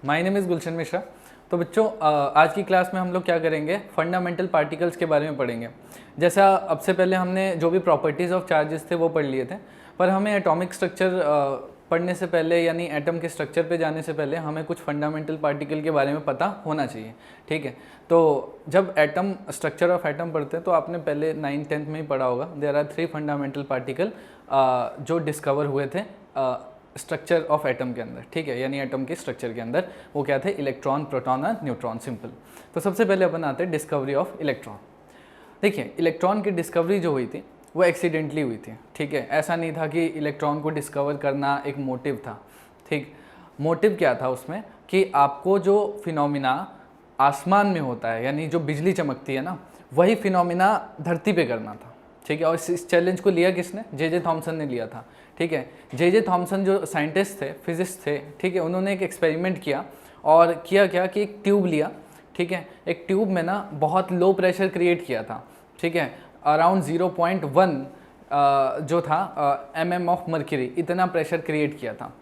My name is गुलशन मिश्रा। तो बच्चों आज की क्लास में हम लोग क्या करेंगे, फंडामेंटल पार्टिकल्स के बारे में पढ़ेंगे। जैसा अब से पहले हमने जो भी प्रॉपर्टीज़ ऑफ चार्जेस थे वो पढ़ लिए थे, पर हमें एटॉमिक स्ट्रक्चर पढ़ने से पहले यानी एटम के स्ट्रक्चर पे जाने से पहले हमें कुछ फंडामेंटल पार्टिकल के बारे में पता होना चाहिए। ठीक है, तो जब एटम स्ट्रक्चर ऑफ एटम पढ़ते हैं तो आपने पहले 9th-10th में ही पढ़ा होगा। देयर आर 3 फंडामेंटल पार्टिकल जो डिस्कवर हुए थे स्ट्रक्चर ऑफ एटम के अंदर। ठीक है, यानी एटम के स्ट्रक्चर के अंदर वो क्या थे, इलेक्ट्रॉन, प्रोटॉन और न्यूट्रॉन। सिंपल। तो सबसे पहले अपन आते हैं डिस्कवरी ऑफ इलेक्ट्रॉन। देखिए, इलेक्ट्रॉन की डिस्कवरी जो हुई थी वो एक्सीडेंटली हुई थी। ठीक है, ऐसा नहीं था कि इलेक्ट्रॉन को डिस्कवर करना एक मोटिव था। ठीक, मोटिव क्या था उसमें कि आपको जो फिनोमिना आसमान में होता है, यानी जो बिजली चमकती है ना, वही फिनोमिना धरती पे करना था। ठीक है, और इस चैलेंज को लिया किसने? जे थॉमसन ने लिया था। ठीक है, जे थॉमसन जो साइंटिस्ट थे, फिजिस्ट थे, ठीक है, उन्होंने एक एक्सपेरिमेंट किया और किया क्या कि एक ट्यूब लिया। ठीक है, एक ट्यूब में ना बहुत लो प्रेशर क्रिएट किया था। ठीक है, अराउंड 0.1 जो था mm ऑफ मर्क्यूरी, इतना प्रेशर क्रिएट किया था।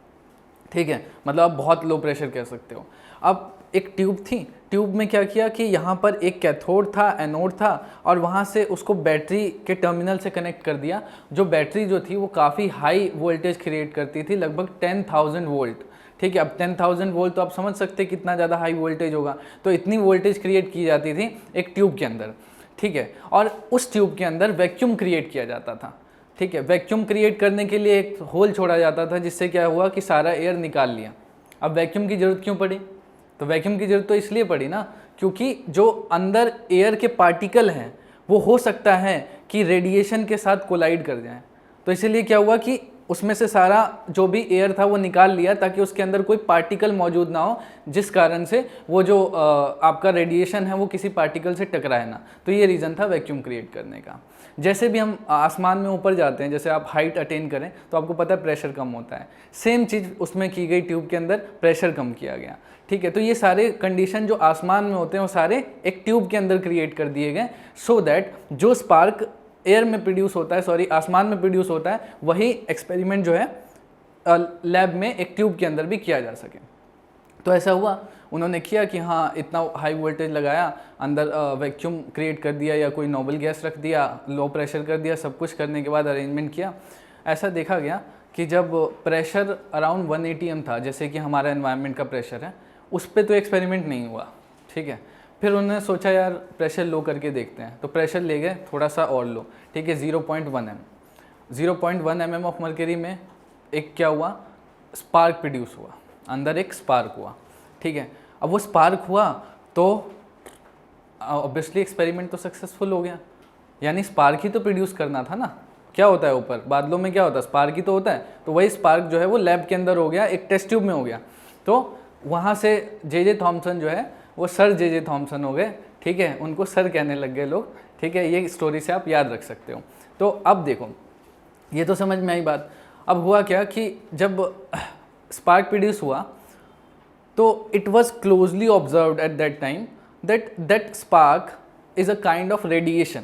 ठीक है, मतलब आप बहुत लो प्रेशर कह सकते हो। अब एक ट्यूब थी, ट्यूब में क्या किया कि यहाँ पर एक कैथोड था, एनोड था, और वहाँ से उसको बैटरी के टर्मिनल से कनेक्ट कर दिया। जो बैटरी जो थी वो काफ़ी हाई वोल्टेज क्रिएट करती थी, लगभग 10,000 वोल्ट। ठीक है, अब 10,000 वोल्ट तो आप समझ सकते हैं कितना ज़्यादा हाई वोल्टेज होगा। तो इतनी वोल्टेज क्रिएट की जाती थी एक ट्यूब के अंदर। ठीक है, और उस ट्यूब के अंदर वैक्यूम क्रिएट किया जाता था। ठीक है, वैक्यूम क्रिएट करने के लिए एक होल छोड़ा जाता था, जिससे क्या हुआ कि सारा एयर निकाल लिया। अब वैक्यूम की ज़रूरत क्यों पड़ी? तो वैक्यूम की ज़रूरत तो इसलिए पड़ी ना, क्योंकि जो अंदर एयर के पार्टिकल हैं वो हो सकता है कि रेडिएशन के साथ कोलाइड कर जाएं। तो इसीलिए क्या हुआ कि उसमें से सारा जो भी एयर था वो निकाल लिया, ताकि उसके अंदर कोई पार्टिकल मौजूद ना हो, जिस कारण से वो जो आपका रेडिएशन है वो किसी पार्टिकल से टकराए ना। तो ये रीज़न था वैक्यूम क्रिएट करने का। जैसे भी हम आसमान में ऊपर जाते हैं, जैसे आप हाइट अटेन करें तो आपको पता है प्रेशर कम होता है। सेम चीज़ उसमें की गई, ट्यूब के अंदर प्रेशर कम किया गया। ठीक है, तो ये सारे कंडीशन जो आसमान में होते हैं वो सारे एक ट्यूब के अंदर क्रिएट कर दिए गए, सो दैट जो स्पार्क एयर में प्रोड्यूस होता है, सॉरी आसमान में प्रोड्यूस होता है, वही एक्सपेरिमेंट जो है लैब में एक ट्यूब के अंदर भी किया जा सके। तो ऐसा हुआ, उन्होंने किया कि हाँ इतना हाई वोल्टेज लगाया, अंदर वैक्यूम क्रिएट कर दिया या कोई नोबल गैस रख दिया, लो प्रेशर कर दिया, सब कुछ करने के बाद अरेंजमेंट किया। ऐसा देखा गया कि जब प्रेशर अराउंड 1 atm था, जैसे कि हमारा एनवायरनमेंट का प्रेशर है, उस पर तो एक्सपेरिमेंट नहीं हुआ। ठीक है, फिर उन्होंने सोचा यार प्रेशर लो करके देखते हैं, तो प्रेशर ले गए थोड़ा सा और लो। ठीक है, 0.1 mm, 0.1 mm ऑफ मर्क्यूरी में एक क्या हुआ, स्पार्क प्रोड्यूस हुआ, अंदर एक स्पार्क हुआ। ठीक है, अब वो स्पार्क हुआ तो ऑब्वियसली एक्सपेरिमेंट तो सक्सेसफुल हो गया, यानी स्पार्क ही तो प्रोड्यूस करना था ना। क्या होता है ऊपर बादलों में, क्या होता है, स्पार्क ही तो होता है। तो वही स्पार्क जो है वो लैब के अंदर हो गया, एक टेस्ट ट्यूब में हो गया। तो वहाँ से जे थॉमसन जो है वो सर जे थॉमसन हो गए। ठीक है, उनको सर कहने लग गए लोग। ठीक है, ये स्टोरी से आप याद रख सकते हो। तो अब देखो, ये तो समझ में आई बात। अब हुआ क्या कि जब स्पार्क प्रोड्यूस हुआ तो it was closely observed at that time that spark is a kind of radiation.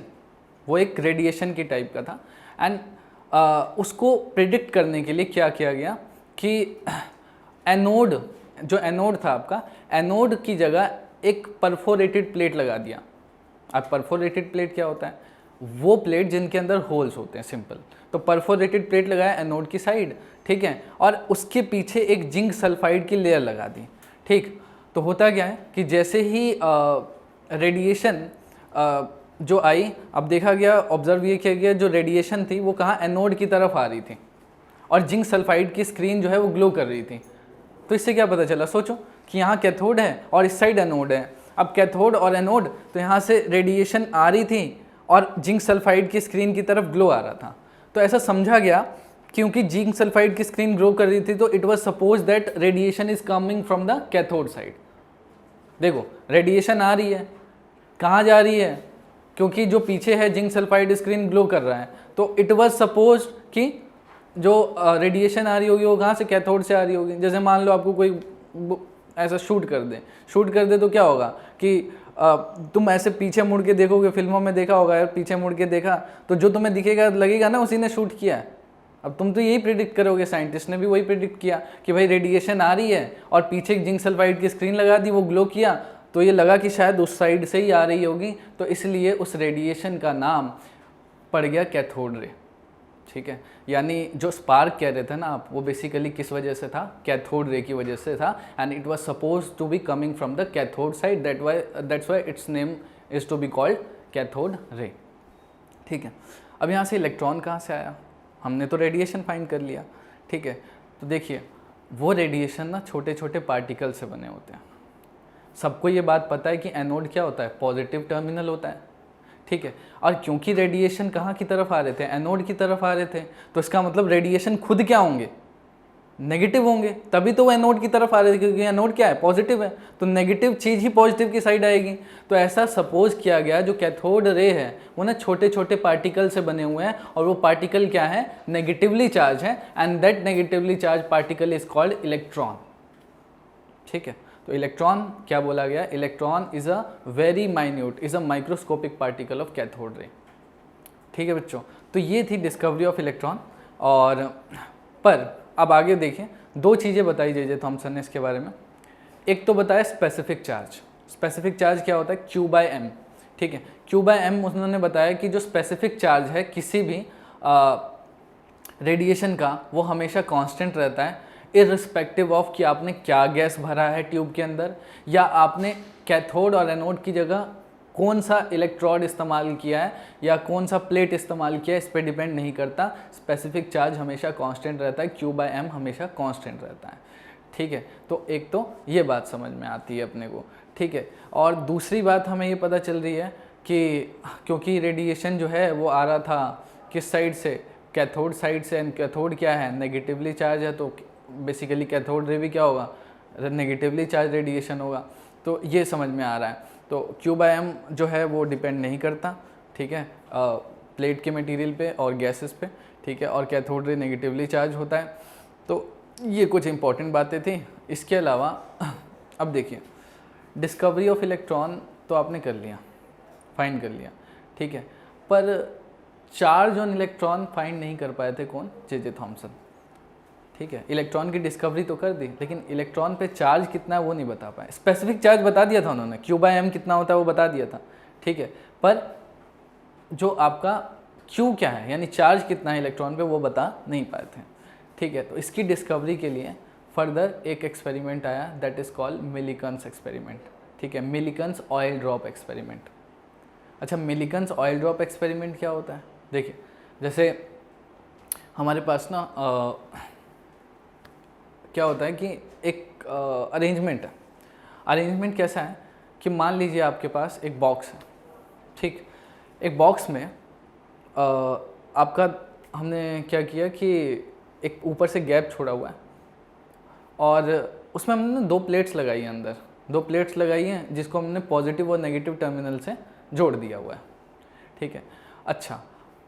वो एक रेडिएशन की टाइप का था। एंड उसको प्रिडिक्ट करने के लिए क्या किया गया कि एनोड, जो एनोड था आपका, एनोड की जगह एक परफोरेटेड प्लेट लगा दिया। अब परफोरेटेड प्लेट क्या होता है? वो प्लेट जिनके अंदर होल्स होते हैं, सिंपल। तो परफोरेटेड प्लेट लगाया एनोड की साइड। ठीक है, और उसके पीछे एक जिंक सल्फाइड की लेयर लगा दी। ठीक, तो होता क्या है कि जैसे ही रेडिएशन जो आई, अब देखा गया, ऑब्जर्व ये किया गया, जो रेडिएशन थी वो कहाँ, एनोड की तरफ आ रही थी, और जिंक सल्फाइड की स्क्रीन जो है वो ग्लो कर रही थी। तो इससे क्या पता चला, सोचो कि यहाँ कैथोड है और इस साइड एनोड है। अब कैथोड और एनोड, तो यहाँ से रेडिएशन आ रही थी और जिंक सल्फाइड की स्क्रीन की तरफ ग्लो आ रहा था। तो ऐसा समझा गया, क्योंकि जिंक सल्फाइड की स्क्रीन ग्लो कर रही थी, तो it was suppose that radiation is coming from the cathode side. देखो, रेडिएशन आ रही है, कहाँ जा रही है? क्योंकि जो पीछे है जिंक सल्फाइड स्क्रीन ग्लो कर रहा है, तो इट वाज सपोज कि जो रेडिएशन आ रही होगी वो कहाँ से, कैथोड से आ रही होगी। जैसे मान लो आपको कोई ऐसा शूट कर दे तो क्या होगा कि तुम ऐसे पीछे मुड़ के देखोगे, फिल्मों में देखा होगा यार, पीछे मुड़ के देखा तो जो तुम्हें दिखेगा लगेगा ना उसी ने शूट किया है। अब तुम तो यही प्रिडिक्ट करोगे, साइंटिस्ट ने भी वही प्रिडिक्ट किया कि भाई रेडिएशन आ रही है और पीछे एक जिंक सल्फाइड की स्क्रीन लगा दी, वो ग्लो किया तो ये लगा कि शायद उस साइड से ही आ रही होगी, तो इसलिए उस रेडिएशन का नाम पड़ गया कैथोड रे। ठीक है, यानी जो स्पार्क कह रहे थे ना आप, वो बेसिकली किस वजह से था, कैथोड रे की वजह से था, and it was suppose to be coming from the cathode side, that's why its name is to be called cathode ray. ठीक है, अब यहाँ से इलेक्ट्रॉन कहाँ से आया, हमने तो रेडिएशन फाइंड कर लिया। ठीक है, तो देखिए वो रेडिएशन ना छोटे छोटे पार्टिकल से बने होते हैं। सबको ये बात पता है कि एनोड क्या होता है, पॉजिटिव टर्मिनल होता है। ठीक है, और क्योंकि रेडिएशन कहाँ की तरफ आ रहे थे, एनोड की तरफ आ रहे थे, तो इसका मतलब रेडिएशन खुद क्या होंगे, नेगेटिव होंगे, तभी तो वो एनोड की तरफ आ रहे थे, क्योंकि एनोड क्या है, पॉजिटिव है, तो नेगेटिव चीज़ ही पॉजिटिव की साइड आएगी। तो ऐसा सपोज किया गया जो कैथोड रे है वो ना छोटे छोटे पार्टिकल से बने हुए हैं, और वो पार्टिकल क्या है, नेगेटिवली चार्ज है, and that negatively charge particle is called electron. ठीक है, तो इलेक्ट्रॉन क्या बोला गया, electron is a very minute, is a microscopic particle of cathode ray. ठीक है बच्चों, तो ये थी डिस्कवरी ऑफ इलेक्ट्रॉन। और पर अब आगे देखें, दो चीज़ें बताई जे थॉमसन ने इसके बारे में। एक तो बताया स्पेसिफिक चार्ज। स्पेसिफिक चार्ज क्या होता है, Q/m। ठीक है, Q/m उन्होंने बताया कि जो स्पेसिफिक चार्ज है किसी भी रेडिएशन का, वो हमेशा कांस्टेंट रहता है, इररिस्पेक्टिव ऑफ कि आपने क्या गैस भरा है ट्यूब के अंदर, या आपने कैथोड और एनोड की जगह कौन सा इलेक्ट्रोड इस्तेमाल किया है या कौन सा प्लेट इस्तेमाल किया है, इस पर डिपेंड नहीं करता। स्पेसिफिक चार्ज हमेशा कांस्टेंट रहता है, Q/m हमेशा कांस्टेंट रहता है। ठीक है, तो एक तो ये बात समझ में आती है अपने को। ठीक है, और दूसरी बात हमें ये पता चल रही है कि क्योंकि रेडिएशन जो है वो आ रहा था किस साइड से, कैथोड साइड से, एंड कैथोड क्या है, नेगेटिवली चार्ज है, तो बेसिकली कैथोड रे भी क्या होगा, नेगेटिवली चार्ज रेडिएशन होगा। तो ये समझ में आ रहा है। तो Q/m जो है वो डिपेंड नहीं करता, ठीक है, प्लेट के मटेरियल पे और गैसेस पे। ठीक है, और कैथोड रे नेगेटिवली चार्ज होता है। तो ये कुछ इंपॉर्टेंट बातें थी। इसके अलावा अब देखिए, डिस्कवरी ऑफ इलेक्ट्रॉन तो आपने कर लिया, फाइंड कर लिया। ठीक है, पर चार्ज ऑन इलेक्ट्रॉन फाइंड नहीं कर पाए थे कौन, जे थॉमसन। ठीक है, इलेक्ट्रॉन की डिस्कवरी तो कर दी, लेकिन इलेक्ट्रॉन पे चार्ज कितना है वो नहीं बता पाए। स्पेसिफिक चार्ज बता दिया था उन्होंने, Q/m कितना होता है वो बता दिया था। ठीक है, पर जो आपका Q क्या है, यानी चार्ज कितना है इलेक्ट्रॉन पे, वो बता नहीं पाए थे। ठीक है, तो इसकी डिस्कवरी के लिए फर्दर एक एक्सपेरिमेंट आया, that is called Millikan's experiment. ठीक है, मिलिकन्स ऑयल ड्रॉप एक्सपेरिमेंट। अच्छा, मिलिकन्स ऑयल ड्रॉप एक्सपेरिमेंट क्या होता है, देखिए जैसे हमारे पास ना क्या होता है कि एक अरेंजमेंट है। अरेंजमेंट कैसा है कि मान लीजिए आपके पास एक बॉक्स है। ठीक, एक बॉक्स में आपका हमने क्या किया कि एक ऊपर से गैप छोड़ा हुआ है, और उसमें हमने दो प्लेट्स लगाई हैं, अंदर दो प्लेट्स लगाई हैं जिसको हमने पॉजिटिव और नेगेटिव टर्मिनल से जोड़ दिया हुआ है। ठीक है, अच्छा,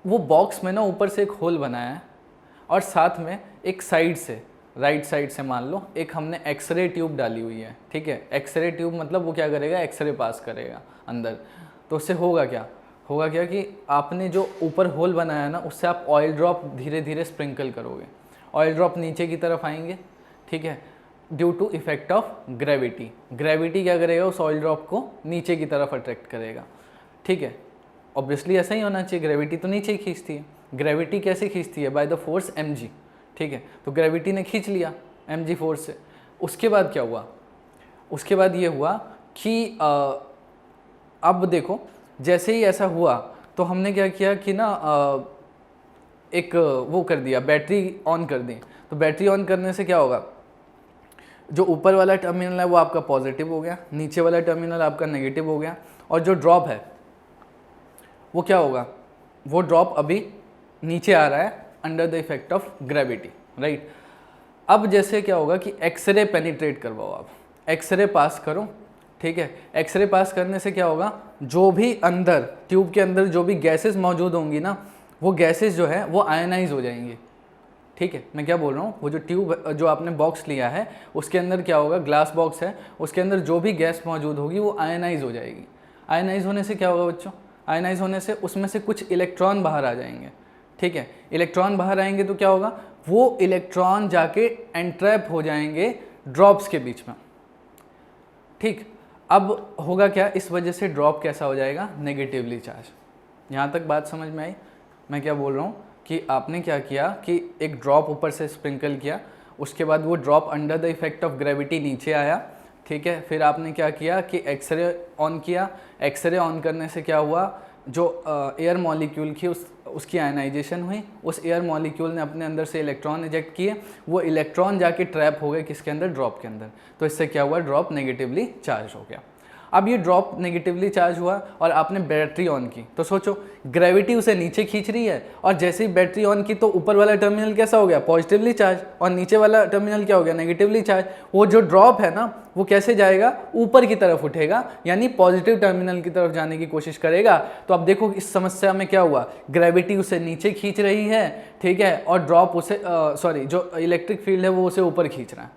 वो बॉक्स में ना ऊपर से एक होल बनाया है, और साथ में एक साइड से, राइट साइड से मान लो एक हमने एक्सरे ट्यूब डाली हुई है। ठीक है, एक्सरे ट्यूब मतलब वो क्या करेगा, एक्सरे पास करेगा अंदर। तो उससे होगा क्या कि आपने जो ऊपर होल बनाया ना, उससे आप ऑयल ड्रॉप धीरे धीरे स्प्रिंकल करोगे, ऑयल ड्रॉप नीचे की तरफ आएंगे। ठीक है, due to effect of gravity. Gravity क्या करेगा, उस ऑयल ड्रॉप को नीचे की तरफ अट्रैक्ट करेगा। ठीक है, ऑब्वियसली ऐसा ही होना चाहिए, ग्रेविटी तो नीचे ही खींचती है। ग्रेविटी कैसे खींचती है, बाय द फोर्स mg। ठीक है, तो ग्रेविटी ने खींच लिया mg फोर्स से। उसके बाद क्या हुआ, उसके बाद ये हुआ कि अब देखो, जैसे ही ऐसा हुआ तो हमने क्या किया कि ना एक वो कर दिया, बैटरी ऑन कर दी। तो बैटरी ऑन करने से क्या होगा, जो ऊपर वाला टर्मिनल है वो आपका पॉजिटिव हो गया, नीचे वाला टर्मिनल आपका नेगेटिव हो गया, और जो ड्रॉप है वो क्या होगा, वो ड्रॉप अभी नीचे आ रहा है under the effect of gravity, right. अब जैसे क्या होगा कि एक्सरे पेनिट्रेट करवाओ, आप एक्सरे पास करो। ठीक है, एक्सरे पास करने से क्या होगा, जो भी अंदर ट्यूब के अंदर जो भी गैसेस मौजूद होंगी ना, वो गैसेस जो है वो आयनाइज हो जाएंगी। ठीक है, मैं क्या बोल रहा हूँ, वो जो ट्यूब जो आपने बॉक्स लिया है उसके अंदर क्या होगा, ग्लास बॉक्स है, उसके अंदर जो भी गैस मौजूद होगी वो आयनाइज हो जाएगी। आयनाइज होने से क्या होगा बच्चों, आयनाइज होने से उसमें से कुछ इलेक्ट्रॉन बाहर आ जाएंगे। ठीक है। इलेक्ट्रॉन बाहर आएंगे तो क्या होगा, वो इलेक्ट्रॉन जाके एंट्रैप हो जाएंगे ड्रॉप्स के बीच में। ठीक, अब होगा क्या, इस वजह से ड्रॉप कैसा हो जाएगा, नेगेटिवली चार्ज। यहाँ तक बात समझ में आई? मैं क्या बोल रहा हूँ कि आपने क्या किया कि एक ड्रॉप ऊपर से स्प्रिंकल किया, उसके बाद वो drop under the effect of gravity नीचे आया, ठीक है। फिर आपने क्या किया कि एक्सरे ऑन किया, एक्सरे ऑन करने से क्या हुआ, जो एयर मॉलिक्यूल की उसकी आयनाइजेशन हुई, उस एयर मॉलिक्यूल ने अपने अंदर से इलेक्ट्रॉन इजेक्ट किए, वो इलेक्ट्रॉन जाके ट्रैप हो गए किसके अंदर, ड्रॉप के अंदर। तो इससे क्या हुआ, ड्रॉप नेगेटिवली चार्ज हो गया। अब ये ड्रॉप नेगेटिवली चार्ज हुआ और आपने बैटरी ऑन की, तो सोचो ग्रेविटी उसे नीचे खींच रही है, और जैसे ही बैटरी ऑन की तो ऊपर वाला टर्मिनल कैसा हो गया, पॉजिटिवली चार्ज, और नीचे वाला टर्मिनल क्या हो गया, नेगेटिवली चार्ज। वो जो ड्रॉप है ना वो कैसे जाएगा, ऊपर की तरफ उठेगा, यानी पॉजिटिव टर्मिनल की तरफ जाने की कोशिश करेगा। तो अब देखो इस समस्या में क्या हुआ, ग्रेविटी उसे नीचे खींच रही है, ठीक है, और ड्रॉप उसे जो इलेक्ट्रिक फील्ड है वो उसे ऊपर खींच रहा है,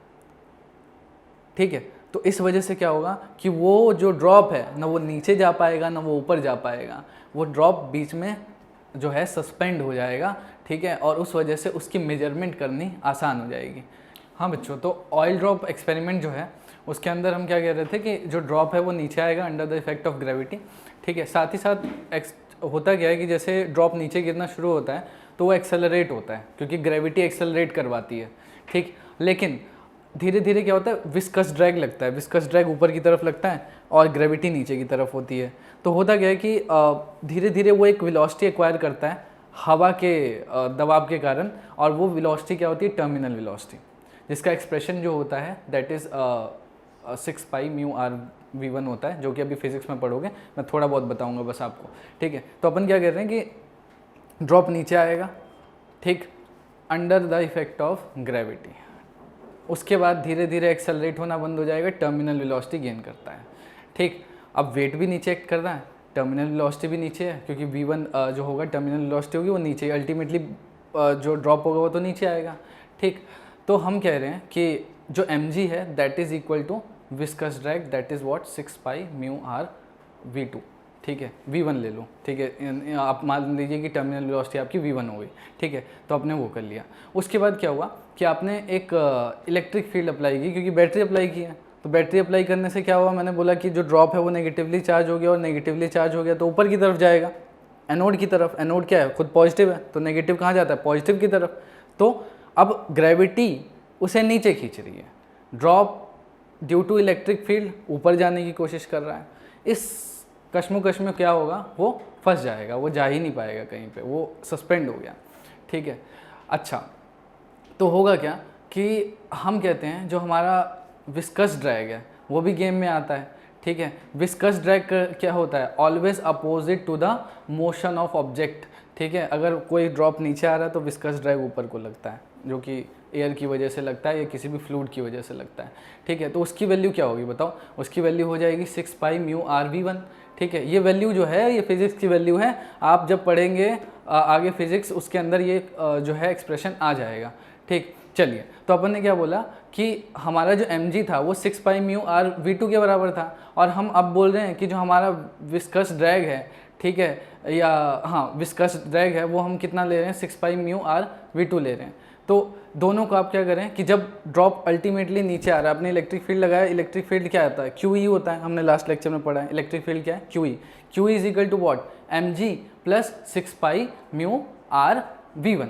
ठीक है। तो इस वजह से क्या होगा कि वो जो ड्रॉप है ना वो नीचे जा पाएगा ना वो ऊपर जा पाएगा, वो ड्रॉप बीच में जो है सस्पेंड हो जाएगा, ठीक है, और उस वजह से उसकी मेजरमेंट करनी आसान हो जाएगी। हाँ बच्चों, तो ऑयल ड्रॉप एक्सपेरिमेंट जो है उसके अंदर हम क्या कह रहे थे कि जो ड्रॉप है वो नीचे आएगा under the effect of gravity, ठीक है। साथ ही साथ होता क्या है कि जैसे ड्रॉप नीचे गिरना शुरू होता है तो वो एक्सेलरेट होता है, क्योंकि ग्रेविटी एक्सेलरेट करवाती है, ठीक। लेकिन धीरे धीरे क्या होता है, विस्कस ड्रैग लगता है, विस्कस ड्रैग ऊपर की तरफ लगता है और ग्रेविटी नीचे की तरफ होती है। तो होता क्या है कि धीरे धीरे वो एक वेलोसिटी एक्वायर करता है हवा के दबाव के कारण, और वो वेलोसिटी क्या होती है, टर्मिनल वेलोसिटी, जिसका एक्सप्रेशन जो होता है that is 6 pi mu R V1 होता है, जो कि अभी फिजिक्स में पढ़ोगे, मैं थोड़ा बहुत बताऊंगा बस आपको, ठीक है। तो अपन क्या कर रहे हैं कि ड्रॉप नीचे आएगा, ठीक, under the effect of gravity, उसके बाद धीरे धीरे एक्सेलरेट होना बंद हो जाएगा, टर्मिनल वेलोसिटी गेन करता है, ठीक। अब वेट भी नीचे एक्ट कर रहा है, टर्मिनल वेलोसिटी भी नीचे है, क्योंकि V1 जो होगा टर्मिनल वेलोसिटी होगी वो नीचे, अल्टीमेटली जो ड्रॉप होगा वो तो नीचे आएगा, ठीक। तो हम कह रहे हैं कि जो mg है that is equal to viscous drag, that is what 6 pi mu R V2, ठीक है, V1 ले लो, ठीक है, आप मान लीजिए कि टर्मिनल वेलोसिटी आपकी V1 हो गई, ठीक है। तो आपने वो कर लिया। उसके बाद क्या हुआ कि आपने एक इलेक्ट्रिक फील्ड अप्लाई की, क्योंकि बैटरी अप्लाई की है, तो बैटरी अप्लाई करने से क्या हुआ, मैंने बोला कि जो ड्रॉप है वो नेगेटिवली चार्ज हो गया, और नेगेटिवली चार्ज हो गया तो ऊपर की तरफ जाएगा, एनोड की तरफ। एनोड क्या है, खुद पॉजिटिव है, तो नेगेटिव कहाँ जाता है, पॉजिटिव की तरफ। तो अब ग्रेविटी उसे नीचे खींच रही है, drop due to electric field ऊपर जाने की कोशिश कर रहा है। इस कश्मोकश में क्या होगा, वो फंस जाएगा, वो जा ही नहीं पाएगा कहीं पे, वो सस्पेंड हो गया, ठीक है। अच्छा, तो होगा क्या कि हम कहते हैं जो हमारा विस्कस ड्रैग है वो भी गेम में आता है, ठीक है। विस्कस ड्रैग क्या होता है, always opposite to the motion of object, ठीक है। अगर कोई ड्रॉप नीचे आ रहा है तो विस्कस ड्रैग ऊपर को लगता है, जो कि एयर की वजह से लगता है या किसी भी फ्लूइड की वजह से लगता है, ठीक है। तो उसकी वैल्यू क्या होगी बताओ, उसकी वैल्यू हो जाएगी 6 पाई म्यू आर V1, ठीक है। ये वैल्यू जो है ये फिजिक्स की वैल्यू है, आप जब पढ़ेंगे आगे फिजिक्स उसके अंदर ये जो है एक्सप्रेशन आ जाएगा, ठीक। चलिए, तो अपन ने क्या बोला कि हमारा जो mg था वो 6 पाई म्यू आर V2 के बराबर था, और हम अब बोल रहे हैं कि जो हमारा विस्कस ड्रैग है, ठीक है, या हाँ विस्कस ड्रैग है, वो हम कितना ले रहे हैं, 6 पाई म्यू आर V2 ले रहे हैं। तो दोनों को आप क्या करें कि जब ड्रॉप अल्टीमेटली नीचे आ रहा है, आपने इलेक्ट्रिक फील्ड लगाया, इलेक्ट्रिक फील्ड क्या आता है, QE होता है, हमने लास्ट लेक्चर में पढ़ा है, इलेक्ट्रिक फील्ड क्या है, QE is equal to what, mg प्लस 6 पाई म्यू आर V1,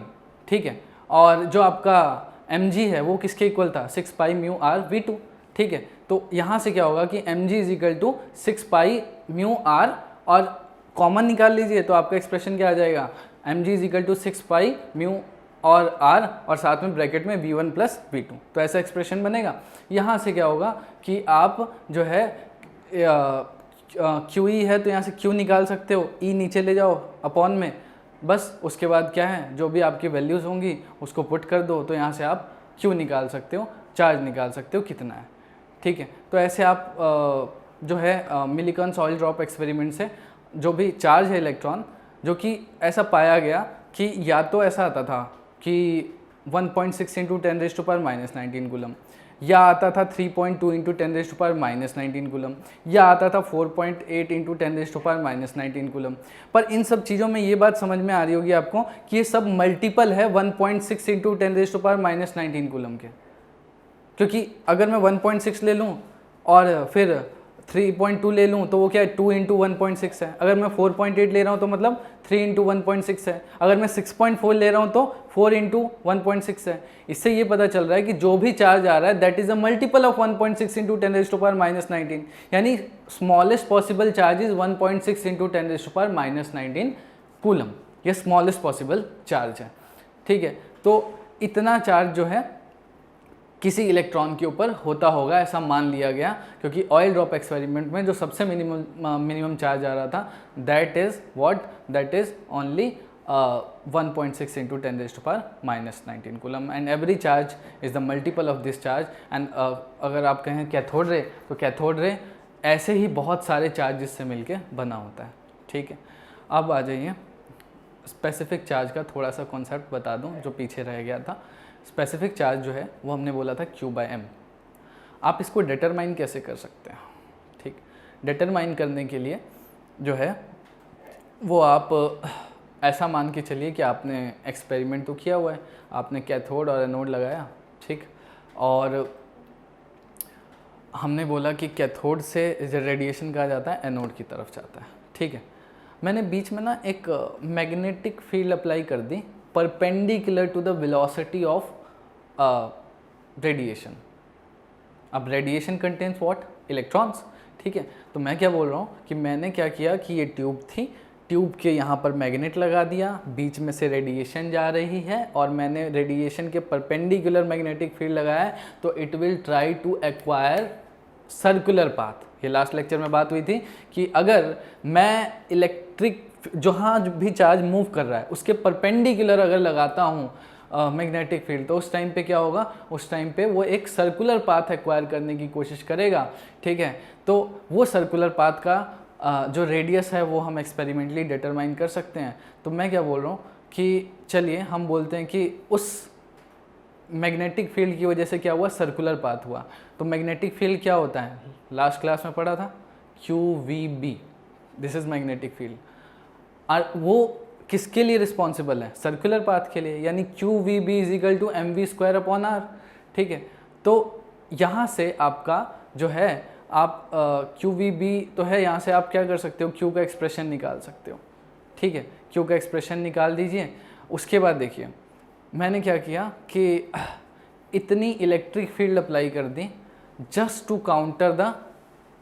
ठीक है। और जो आपका mg है वो किसके इक्वल था, 6 पाई म्यू आर V2, ठीक है। तो यहाँ से क्या होगा कि mg is equal to 6 pi mu R, और कॉमन निकाल लीजिए तो आपका एक्सप्रेशन क्या आ जाएगा, mg is equal to 6 pi mu और r, और साथ में ब्रैकेट में V1 प्लस V2, तो ऐसा एक्सप्रेशन बनेगा। यहाँ से क्या होगा कि आप जो है QE है तो यहाँ से Q निकाल सकते हो, E नीचे ले जाओ अपॉन में, बस उसके बाद क्या है, जो भी आपकी वैल्यूज़ होंगी उसको पुट कर दो, तो यहाँ से आप Q निकाल सकते हो, चार्ज निकाल सकते हो कितना है, ठीक है। तो ऐसे आप जो है मिलिकन्स ऑयल ड्रॉप एक्सपेरिमेंट से जो भी चार्ज है इलेक्ट्रॉन, जो कि ऐसा पाया गया कि या तो ऐसा आता था कि 1.6 × 10⁻⁻⁹ कूलम, या आता था 3.2 इंटू 10⁻⁻19 कूलम, या आता था 4.8 इंटू 10⁻⁻19 कूलम। पर इन सब चीज़ों में ये बात समझ में आ रही होगी आपको कि ये सब मल्टीपल है 1.6 इंटू 10⁻⁻19 कूलम के, क्योंकि अगर मैं 1.6 ले लूँ और फिर 3.2 ले लूँ तो वो क्या है 2 इंटू 1.6 है। अगर मैं 4.8 ले रहा हूँ तो मतलब 3 इंटू 1.6 है। अगर मैं 6.4 ले रहा हूँ तो 4 इंटू 1.6 है। इससे ये पता चल रहा है कि जो भी चार्ज आ रहा है that is a multiple of 1.6 into 10⁻⁻19, यानी smallest possible charge is 1.6 into 10⁻⁻19 coulomb. ये स्मॉलेस्ट पॉसिबल चार्ज है, ठीक है। तो इतना चार्ज जो है किसी इलेक्ट्रॉन के ऊपर होता होगा ऐसा मान लिया गया, क्योंकि ऑयल ड्रॉप एक्सपेरिमेंट में जो सबसे मिनिमम चार्ज आ रहा था that is what, that is only 1.6 into 10⁻⁻19 coulomb, and every charge is the multiple of this charge. And अगर आप कहें कैथोड रे, तो कैथोड रे ऐसे ही बहुत सारे चार्जेस से मिलके बना होता है, ठीक है। अब आ जाइए स्पेसिफिक चार्ज का थोड़ा सा कॉन्सेप्ट बता दूं जो पीछे रह गया था। स्पेसिफिक चार्ज जो है वो हमने बोला था Q/m। आप इसको डिटरमाइन कैसे कर सकते हैं, ठीक। डिटरमाइन करने के लिए जो है वो आप ऐसा मान के चलिए कि आपने एक्सपेरिमेंट तो किया हुआ है, आपने कैथोड और एनोड लगाया, ठीक, और हमने बोला कि कैथोड से जो रेडिएशन कहा जाता है एनोड की तरफ जाता है, ठीक है। मैंने बीच में ना एक मैग्नेटिक फील्ड अप्लाई कर दी perpendicular to the velocity of radiation. अब रेडिएशन कंटेन्स व्हाट, इलेक्ट्रॉन्स, ठीक है। तो मैं क्या बोल रहा हूँ कि मैंने क्या किया कि ये ट्यूब थी, ट्यूब के यहाँ पर मैग्नेट लगा दिया, बीच में से रेडिएशन जा रही है और मैंने रेडिएशन के परपेंडिकुलर मैग्नेटिक फील्ड लगाया है, तो it will try to acquire circular path. ये लास्ट लेक्चर में बात हुई थी कि अगर मैं इलेक्ट्रिक जहाँ भी चार्ज मूव कर रहा है उसके परपेंडिकुलर अगर लगाता हूँ मैग्नेटिक फील्ड, तो उस टाइम पे क्या होगा, उस टाइम पे वो एक सर्कुलर पाथ एक्वायर करने की कोशिश करेगा, ठीक है। तो वो सर्कुलर पाथ का जो रेडियस है वो हम एक्सपेरिमेंटली डिटरमाइन कर सकते हैं। तो मैं क्या बोल रहा हूँ कि चलिए हम बोलते हैं कि उस मैग्नेटिक फील्ड की वजह से क्या हुआ, सर्कुलर पाथ हुआ। तो मैग्नेटिक फील्ड क्या होता है, लास्ट क्लास में पढ़ा था QVB, this is magnetic field. और वो किसके लिए रिस्पॉन्सिबल है, सर्कुलर पाथ के लिए, यानी QVB इज टू mv²/r, ठीक है। तो यहाँ से आपका जो है आप QVB तो है, यहाँ से आप क्या कर सकते हो, Q का एक्सप्रेशन निकाल सकते हो, ठीक है। Q का एक्सप्रेशन निकाल दीजिए। उसके बाद देखिए मैंने क्या किया कि इतनी इलेक्ट्रिक फील्ड अप्लाई कर दी just to counter the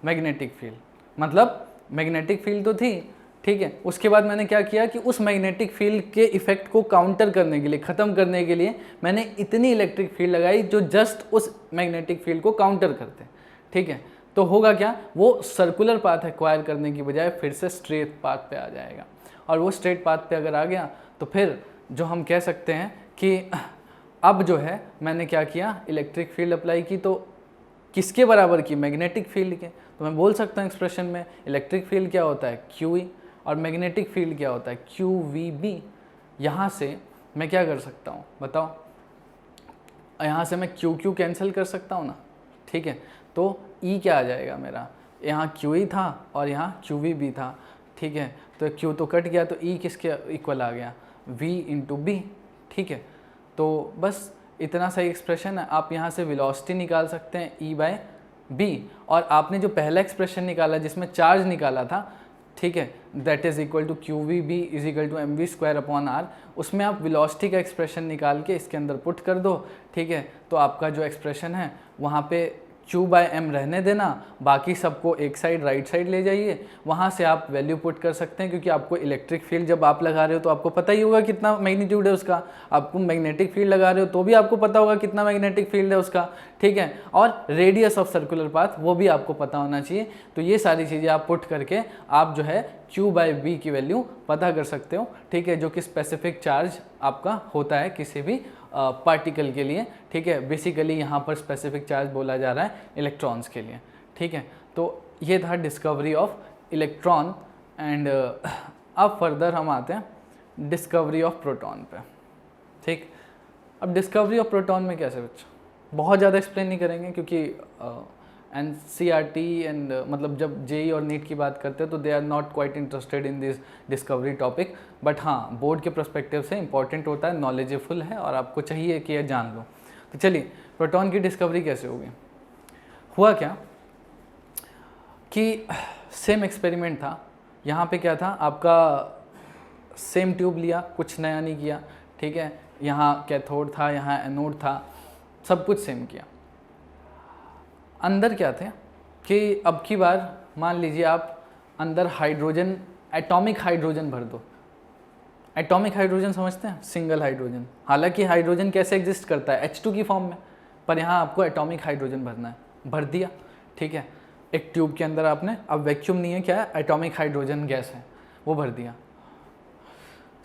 magnetic field, मतलब मैग्नेटिक फील्ड तो थी, ठीक है। उसके बाद मैंने क्या किया कि उस मैग्नेटिक फील्ड के इफेक्ट को काउंटर करने के लिए, ख़त्म करने के लिए मैंने इतनी इलेक्ट्रिक फील्ड लगाई जो जस्ट उस मैग्नेटिक फील्ड को काउंटर करते, ठीक है। तो होगा क्या, वो सर्कुलर पाथ एक्वायर करने की बजाय फिर से स्ट्रेट पाथ पे आ जाएगा, और वो स्ट्रेट पाथ पे अगर आ गया तो फिर जो हम कह सकते हैं कि अब जो है मैंने क्या किया, इलेक्ट्रिक फील्ड अप्लाई की, तो किसके बराबर की, मैग्नेटिक फील्ड के। तो मैं बोल सकता हूँ एक्सप्रेशन में इलेक्ट्रिक फील्ड क्या होता है QE और मैग्नेटिक फील्ड क्या होता है QVB। यहाँ से मैं क्या कर सकता हूँ बताओ, यहाँ से मैं QQ कैंसिल कर सकता हूँ ना, ठीक है। तो E क्या आ जाएगा मेरा, यहाँ QE था और यहाँ QVB था, ठीक है। तो Q तो कट गया, तो E किसके इक्वल आ गया, V इंटू B, ठीक है। तो बस इतना सही एक्सप्रेशन है। आप यहाँ से वेलोसिटी निकाल सकते हैं E/B, और आपने जो पहला एक्सप्रेशन निकाला जिसमें चार्ज निकाला था, ठीक है, that is equal to QVB is equal to mv²/r, उसमें आप वेलोसिटी का एक्सप्रेशन निकाल के इसके अंदर पुट कर दो, ठीक है। तो आपका जो एक्सप्रेशन है वहाँ पे Q/m रहने देना, बाकी सबको एक साइड राइट साइड ले जाइए, वहाँ से आप वैल्यू पुट कर सकते हैं, क्योंकि आपको इलेक्ट्रिक फील्ड जब आप लगा रहे हो तो आपको पता ही होगा कितना मैग्नीट्यूड है उसका, आपको मैग्नेटिक फील्ड लगा रहे हो तो भी आपको पता होगा कितना मैग्नेटिक फील्ड है उसका, ठीक है। और रेडियस ऑफ सर्कुलर पाथ वो भी आपको पता होना चाहिए। तो ये सारी चीज़ें आप पुट करके आप जो है Q/B की वैल्यू पता कर सकते हो, ठीक है, जो कि स्पेसिफिक चार्ज आपका होता है किसी भी पार्टिकल के लिए, ठीक है। बेसिकली यहाँ पर स्पेसिफिक चार्ज बोला जा रहा है इलेक्ट्रॉन्स के लिए, ठीक है। तो ये था डिस्कवरी ऑफ इलेक्ट्रॉन, एंड अब फर्दर हम आते हैं डिस्कवरी ऑफ प्रोटॉन पे, ठीक। अब डिस्कवरी ऑफ प्रोटॉन में कैसे बच्चों, बहुत ज़्यादा एक्सप्लेन नहीं करेंगे क्योंकि NCERT एंड मतलब जब जेई और नीट की बात करते हैं तो they are not quite interested in this discovery topic, but हाँ बोर्ड के पर्सपेक्टिव से इंपॉर्टेंट होता है, नॉलेजफुल है और आपको चाहिए कि यह जान लो। तो चलिए प्रोटॉन की डिस्कवरी कैसे होगी। हुआ क्या कि सेम एक्सपेरिमेंट था, यहाँ पे क्या था आपका सेम ट्यूब लिया, कुछ नया नहीं किया, ठीक है। यहाँ कैथोड था, यहाँ एनोड था, सब कुछ सेम किया। अंदर क्या थे कि अब की बार मान लीजिए आप अंदर हाइड्रोजन, एटॉमिक हाइड्रोजन भर दो। एटॉमिक हाइड्रोजन समझते हैं, सिंगल हाइड्रोजन। हालांकि हाइड्रोजन कैसे एग्जिस्ट करता है, H2 की फॉर्म में, पर यहाँ आपको एटॉमिक हाइड्रोजन भरना है, भर दिया, ठीक है। एक ट्यूब के अंदर आपने, अब वैक्यूम नहीं है, क्या है, एटॉमिक हाइड्रोजन गैस है, वो भर दिया।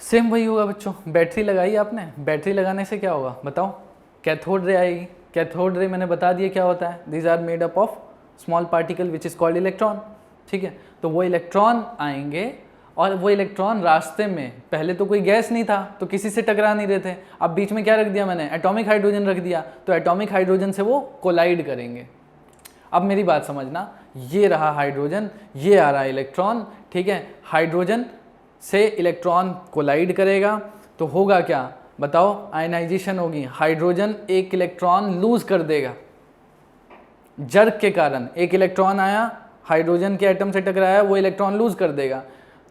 सेम वही होगा बच्चों, बैटरी लगाई आपने, बैटरी लगाने से क्या होगा बताओ, कैथोड रे आएगी। कैथोड रे मैंने बता दिया क्या होता है, these are made up of small particle which is called electron, ठीक है। तो वो इलेक्ट्रॉन आएंगे और वो इलेक्ट्रॉन रास्ते में, पहले तो कोई गैस नहीं था तो किसी से टकरा नहीं रहे थे, अब बीच में क्या रख दिया मैंने, एटॉमिक हाइड्रोजन रख दिया, तो एटॉमिक हाइड्रोजन से वो कोलाइड करेंगे। अब मेरी बात समझना, ये रहा हाइड्रोजन, ये आ रहा इलेक्ट्रॉन, ठीक है। हाइड्रोजन से इलेक्ट्रॉन कोलाइड करेगा तो होगा क्या बताओ, आयनाइजेशन होगी। हाइड्रोजन एक इलेक्ट्रॉन लूज कर देगा, जर्क के कारण एक इलेक्ट्रॉन आया, हाइड्रोजन के एटम से टकराया, वो इलेक्ट्रॉन लूज कर देगा।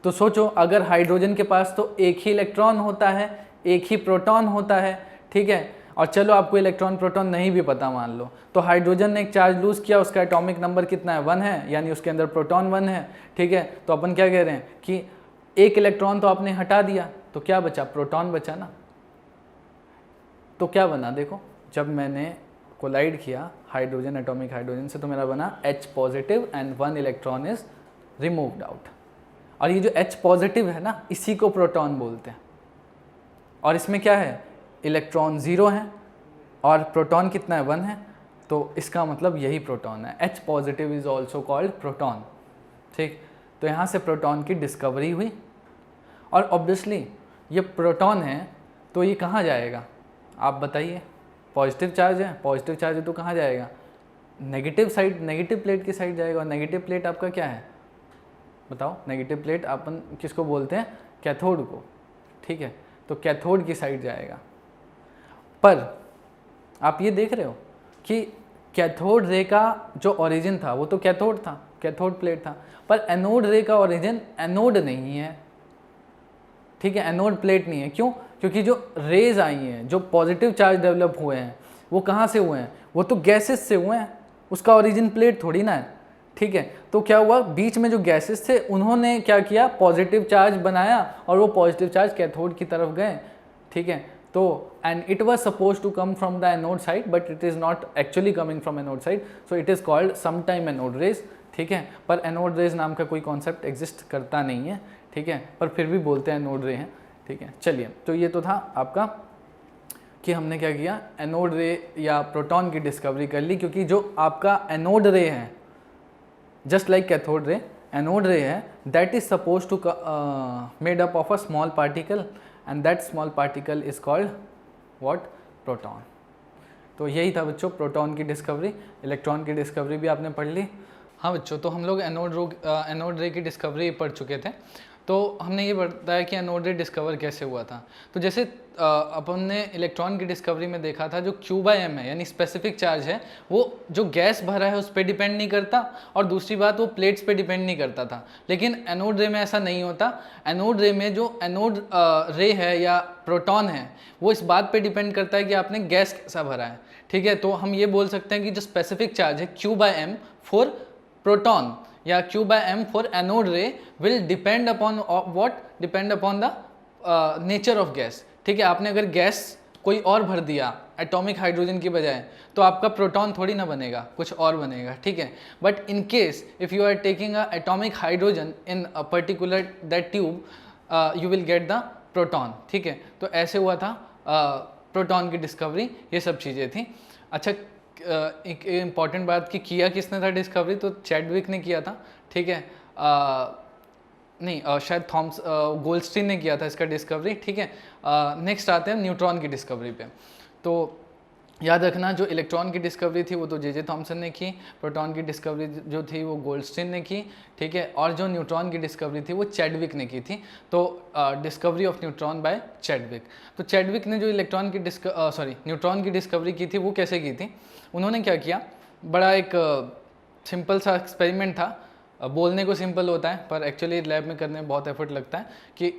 तो सोचो अगर हाइड्रोजन के पास तो एक ही इलेक्ट्रॉन होता है, एक ही प्रोटॉन होता है, ठीक है। और चलो आपको इलेक्ट्रॉन प्रोटॉन नहीं भी पता मान लो, तो हाइड्रोजन ने एक चार्ज लूज किया, उसका एटॉमिक नंबर कितना है, 1 है, यानी उसके अंदर प्रोटॉन 1 है, ठीक है। तो अपन क्या कह रहे हैं कि एक इलेक्ट्रॉन तो आपने हटा दिया, तो क्या बचा, प्रोटॉन बचा ना। तो क्या बना देखो, जब मैंने कोलाइड किया हाइड्रोजन एटॉमिक हाइड्रोजन से, तो मेरा बना H positive and 1 electron is removed out. और ये जो H पॉजिटिव है ना, इसी को प्रोटॉन बोलते हैं। और इसमें क्या है, इलेक्ट्रॉन 0 है और प्रोटॉन कितना है, 1 है, तो इसका मतलब यही प्रोटॉन है। H positive is also called proton, ठीक। तो यहाँ से प्रोटॉन की डिस्कवरी हुई। और ऑब्वियसली ये प्रोटॉन है तो ये कहाँ जाएगा आप बताइए, पॉजिटिव चार्ज है, पॉजिटिव चार्ज है तो कहाँ जाएगा, नेगेटिव साइड, नेगेटिव प्लेट की साइड जाएगा। और नेगेटिव प्लेट आपका क्या है बताओ, नेगेटिव प्लेट अपन किसको बोलते हैं, कैथोड को, ठीक है। तो कैथोड की साइड जाएगा। पर आप ये देख रहे हो कि कैथोड रे का जो ओरिजिन था वो तो कैथोड था, कैथोड प्लेट था, पर एनोड रे का ओरिजिन एनोड नहीं है, ठीक है, एनोड प्लेट नहीं है। क्यों, क्योंकि जो रेज आई हैं, जो पॉजिटिव चार्ज डेवलप हुए हैं, वो कहाँ से हुए हैं, वो तो गैसेस से हुए हैं, उसका ओरिजिन प्लेट थोड़ी ना है, ठीक है। तो क्या हुआ, बीच में जो गैसेस थे उन्होंने क्या किया, पॉजिटिव चार्ज बनाया और वो पॉजिटिव चार्ज कैथोड की तरफ गए, ठीक है। तो and it was suppose to come from the anode side, but it is not actually coming from anode side, so it is called some time anode rays, ठीक है। पर एनोड रेज नाम का कोई कॉन्सेप्ट एग्जिस्ट करता नहीं है, ठीक है, पर फिर भी बोलते हैं एनोड रे हैं, ठीक है। चलिए, तो ये तो था आपका कि हमने क्या किया, एनोड रे या प्रोटॉन की डिस्कवरी कर ली, क्योंकि जो आपका एनोड रे है, जस्ट लाइक कैथोड रे, एनोड रे है, that is suppose to made up of a small particle and that small particle is called what, proton. तो यही था बच्चों प्रोटॉन की डिस्कवरी। इलेक्ट्रॉन की डिस्कवरी भी आपने पढ़ ली। हाँ बच्चों, तो हम लोग एनोड रे की डिस्कवरी पढ़ चुके थे। तो हमने ये बताया कि एनोड रे डिस्कवर कैसे हुआ था। तो जैसे अपन ने इलेक्ट्रॉन की डिस्कवरी में देखा था, जो Q/m है यानी स्पेसिफिक चार्ज है, वो जो गैस भरा है उस पर डिपेंड नहीं करता, और दूसरी बात वो प्लेट्स पे डिपेंड नहीं करता था। लेकिन एनोड रे में ऐसा नहीं होता। एनोड रे में जो एनोड रे है या प्रोटॉन है, वो इस बात पे डिपेंड करता है कि आपने गैस कैसा भरा है, ठीक है। तो हम ये बोल सकते हैं कि जो स्पेसिफिक चार्ज है Q/m फॉर प्रोटॉन या Q/m फॉर एनोड रे will depend upon what, depend upon the nature of gas, ठीक है। आपने अगर गैस कोई और भर दिया एटॉमिक हाइड्रोजन की बजाय, तो आपका प्रोटॉन थोड़ी ना बनेगा, कुछ और बनेगा, ठीक है। But in case if you are taking a atomic hydrogen in a particular that tube, you will get the proton, ठीक है। तो ऐसे हुआ था प्रोटॉन की डिस्कवरी, ये सब चीज़ें थी। अच्छा, एक इम्पॉर्टेंट बात कि किया किसने था डिस्कवरी, तो चैडविक ने किया था, ठीक है। नहीं, शायद गोल्डस्टीन ने किया था इसका डिस्कवरी, ठीक है। नेक्स्ट आते हैं न्यूट्रॉन की डिस्कवरी पे। तो याद रखना जो इलेक्ट्रॉन की डिस्कवरी थी वो तो जे थॉमसन ने की, प्रोटॉन की डिस्कवरी जो थी वो गोल्डस्टीन ने की, ठीक है, और जो न्यूट्रॉन की डिस्कवरी थी वो चैडविक ने की थी। तो discovery of neutron by Chadwick. तो चैडविक ने जो इलेक्ट्रॉन की न्यूट्रॉन की डिस्कवरी की थी वो कैसे की थी, उन्होंने क्या किया, बड़ा एक सिंपल सा एक्सपेरिमेंट था। बोलने को सिंपल होता है पर एक्चुअली लैब में करने में बहुत एफर्ट लगता है। कि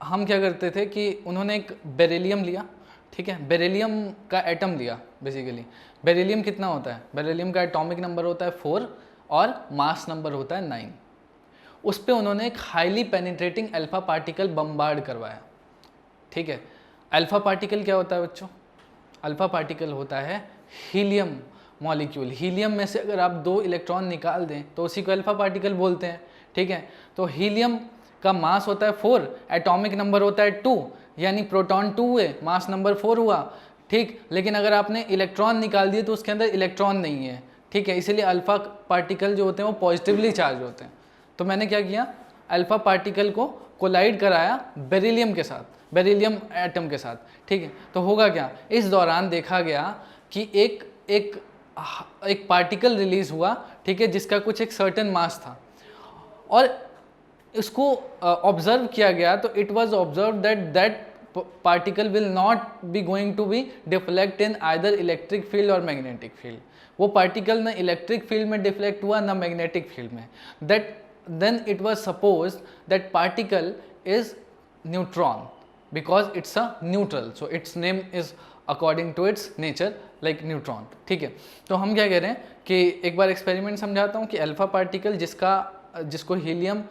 हम क्या करते थे कि उन्होंने एक बेरिलियम लिया, ठीक है, बेरिलियम का एटम लिया। बेसिकली बेरिलियम कितना होता है, बेरिलियम का एटॉमिक नंबर होता है 4 और मास नंबर होता है 9। उस पर उन्होंने एक highly penetrating alpha particle bombard करवाया, ठीक है। अल्फा पार्टिकल क्या होता है बच्चों, अल्फा पार्टिकल होता है हीलियम मॉलिक्यूल। हीलियम में से अगर आप 2 इलेक्ट्रॉन निकाल दें तो उसी को अल्फा पार्टिकल बोलते हैं, ठीक है। तो हीलियम का मास होता है 4, एटॉमिक नंबर होता है 2, यानी प्रोटॉन 2 है, मास नंबर 4 हुआ, ठीक। लेकिन अगर आपने इलेक्ट्रॉन निकाल दिए तो उसके अंदर इलेक्ट्रॉन नहीं है, ठीक है, इसीलिए अल्फा पार्टिकल जो होते हैं वो पॉजिटिवली चार्ज होते हैं। तो मैंने क्या किया, अल्फा पार्टिकल को कोलाइड कराया बेरिलियम के साथ, बेरिलियम एटम के साथ, ठीक है। तो होगा क्या, इस दौरान देखा गया कि एक पार्टिकल रिलीज हुआ, ठीक है, जिसका कुछ एक सर्टेन मास था, और इसको ऑब्जर्व किया गया। तो it was observe that particle will not be going to be deflect in either electric field और मैग्नेटिक फील्ड। वो पार्टिकल न इलेक्ट्रिक फील्ड में डिफ्लेक्ट हुआ न मैग्नेटिक फील्ड में। That then it was suppose that particle is neutron because it's a neutral, so its name is according to its nature like neutron, ठीक है। तो हम क्या कह रहे हैं कि एक बार एक्सपेरिमेंट समझाता हूँ कि अल्फा पार्टिकल जिसको हीलियम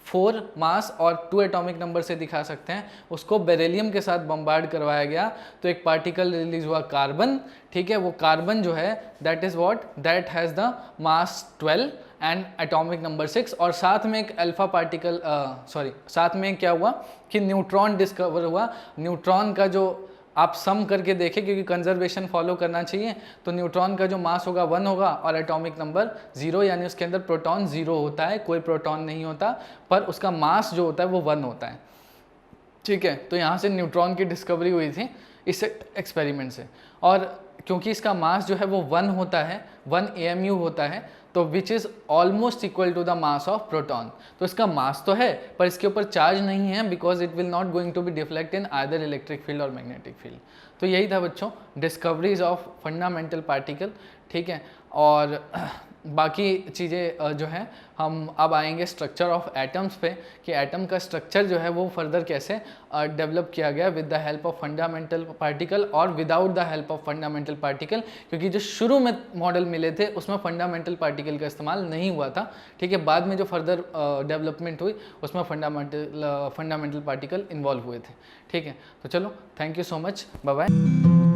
4 मास और 2 एटॉमिक नंबर से दिखा सकते हैं, उसको बेरिलियम के साथ बम्बार्ड करवाया गया। तो एक पार्टिकल रिलीज हुआ कार्बन, ठीक है। वो कार्बन जो है that is what, that has the mass 12 and atomic number 6, और साथ में एक अल्फा पार्टिकल साथ में क्या हुआ कि न्यूट्रॉन डिस्कवर हुआ। न्यूट्रॉन का जो आप सम करके देखें, क्योंकि कंजर्वेशन फॉलो करना चाहिए, तो न्यूट्रॉन का जो मास होगा 1 होगा और एटॉमिक नंबर 0, यानी उसके अंदर प्रोटॉन 0 होता है, कोई प्रोटॉन नहीं होता, पर उसका मास जो होता है वो 1 होता है, ठीक है। तो यहाँ से न्यूट्रॉन की डिस्कवरी हुई थी इस एक्सपेरिमेंट से, और क्योंकि इसका मास जो है वो 1 होता है, 1 AMU होता है, तो which is almost equal to the mass of proton. तो इसका मास तो है पर इसके ऊपर चार्ज नहीं है, because it will not going to be deflect in either electric field और मैग्नेटिक फील्ड। तो यही था बच्चों डिस्कवरीज ऑफ फंडामेंटल पार्टिकल, ठीक है। और बाकी चीज़ें जो हैं हम अब आएंगे स्ट्रक्चर ऑफ एटम्स पे, कि एटम का स्ट्रक्चर जो है वो फर्दर कैसे डेवलप किया गया with the help of fundamental particle और without the help of fundamental particle, क्योंकि जो शुरू में मॉडल मिले थे उसमें फंडामेंटल पार्टिकल का इस्तेमाल नहीं हुआ था, ठीक है। बाद में जो फर्दर डेवलपमेंट हुई उसमें फंडामेंटल पार्टिकल इन्वॉल्व हुए थे, ठीक है। तो चलो, thank you so much, bye bye.